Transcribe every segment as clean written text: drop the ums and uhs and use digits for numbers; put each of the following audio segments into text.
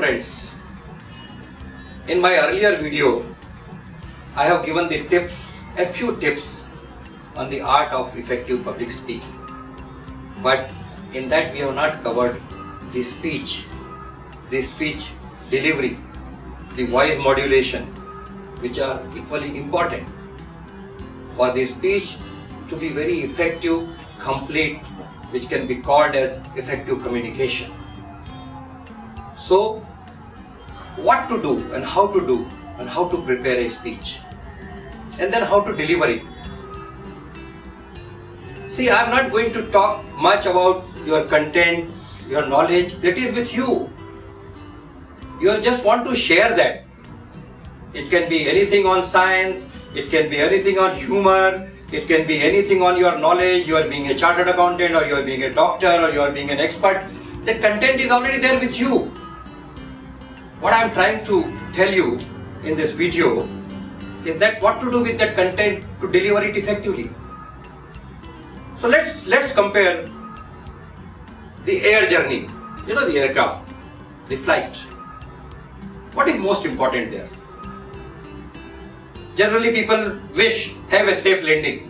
friends, in my earlier video, I have given a few tips on the art of effective public speaking. But in that we have not covered the speech delivery, the voice modulation, which are equally important for the speech to be very effective, complete, which can be called as effective communication. So, what to do and how to prepare a speech, and then how to deliver it. See, I am not going to talk much about your content, your knowledge, that is with you. You just want to share that. It can be anything on science, it can be anything on humor, it can be anything on your knowledge. You are being a chartered accountant, or you are being a doctor, or you are being an expert. The content is already there with you. What I am trying to tell you in this video is that what to do with that content to deliver it effectively. So let's compare the air journey, the aircraft, the flight. What is most important there? Generally people have a safe landing.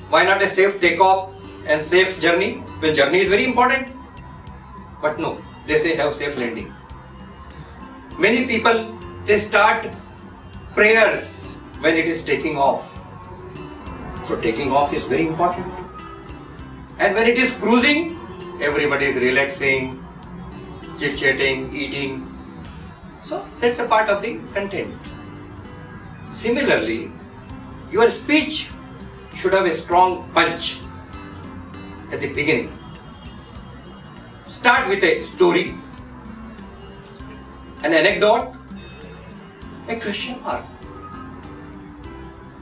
Why not a safe takeoff and safe journey when journey is very important? But no, they say have safe landing. Many people, they start prayers when it is taking off. So taking off is very important. And when it is cruising, everybody is relaxing, chit-chatting, eating. So that's a part of the content. Similarly, your speech should have a strong punch at the beginning. Start with a story, an anecdote, a question mark.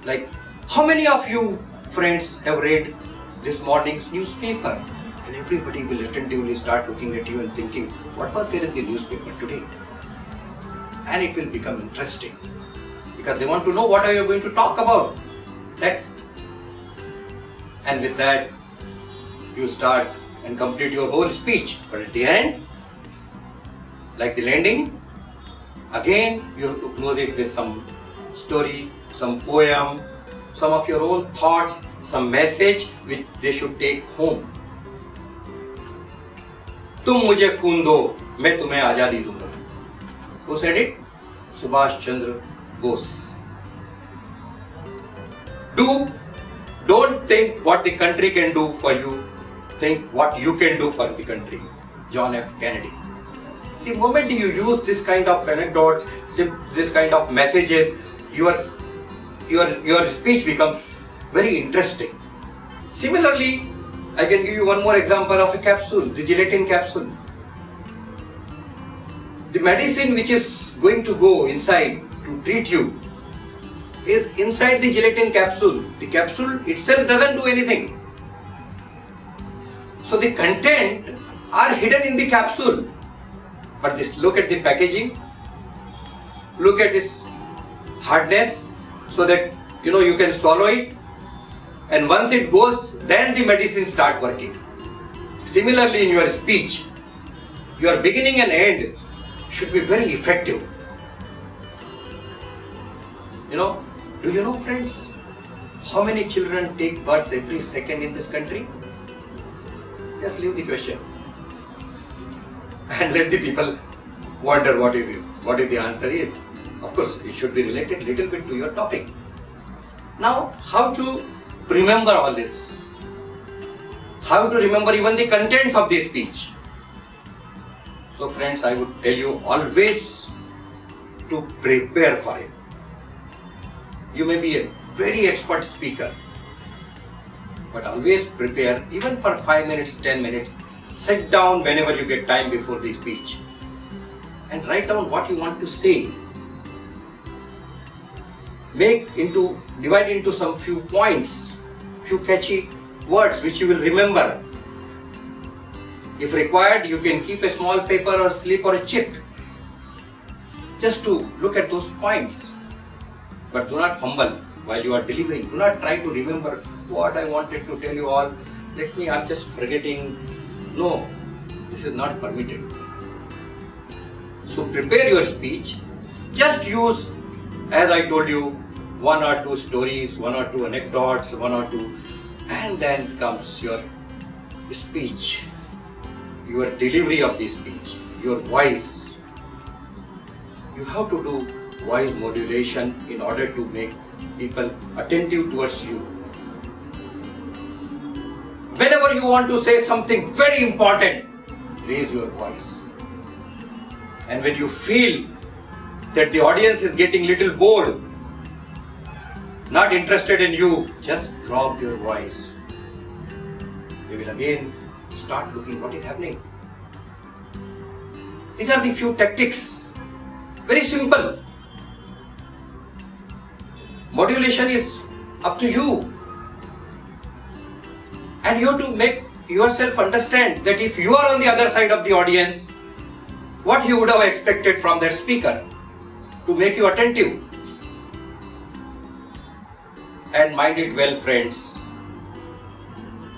Like, how many of you friends have read this morning's newspaper? And everybody will attentively start looking at you and thinking, what was there in the newspaper today? And it will become interesting because they want to know what are you going to talk about next. And with that, you start and complete your whole speech. But at the end, like the landing, again you have to close it with some story, some poem, some of your own thoughts, some message which they should take home. तुम मुझे खून दो, मैं तुम्हें आजादी दूंगा. Who said it? Subhash Chandra Bose. Don't think what the country can do for you. Think what you can do for the country. John F. Kennedy. The moment you use this kind of anecdotes, this kind of messages, your speech becomes very interesting. Similarly, I can give you one more example of a capsule, the gelatin capsule. The medicine which is going to go inside to treat you is inside the gelatin capsule. The capsule itself doesn't do anything. So the content are hidden in the capsule. But look at the packaging, look at its hardness so that you can swallow it, and once it goes, then the medicine start working. Similarly, in your speech, your beginning and end should be very effective. Do you know, friends, how many children take births every second in this country? Just leave the question and let the people wonder what it is, what the answer is. Of course, it should be related little bit to your topic. Now, how to remember all this? How to remember even the contents of the speech? So friends, I would tell you always to prepare for it. You may be a very expert speaker, but always prepare, even for 5 minutes, 10 minutes. Sit down whenever you get time before the speech and write down what you want to say. Divide into some few points, few catchy words which you will remember. If required, you can keep a small paper or slip or a chip just to look at those points. But do not fumble while you are delivering. Do not try to remember what I wanted to tell you all. I'm just forgetting. No, this is not permitted. So prepare your speech. Just use, as I told you, one or two stories, one or two anecdotes, and then comes your speech, your delivery of the speech, your voice. You have to do voice modulation in order to make people attentive towards you. Whenever you want to say something very important, raise your voice. And when you feel that the audience is getting little bored, not interested in you, just drop your voice. They will again start looking what is happening. These are the few tactics. Very simple. Modulation is up to you. And you have to make yourself understand that if you are on the other side of the audience, what you would have expected from that speaker to make you attentive. And mind it well, friends,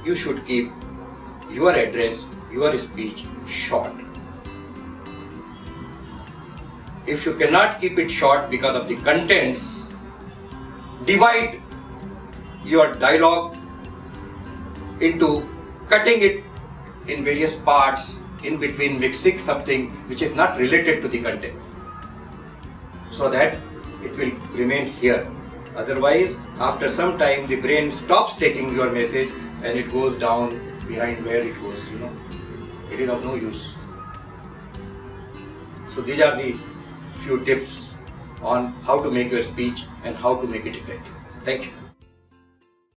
you should keep your address, your speech short. If you cannot keep it short because of the contents, divide your dialogue into cutting it in various parts, in between mixing something which is not related to the content, so that it will remain here. Otherwise, after some time, the brain stops taking your message and it goes down behind where it goes, It is of no use. So these are the few tips on how to make your speech and how to make it effective. Thank you.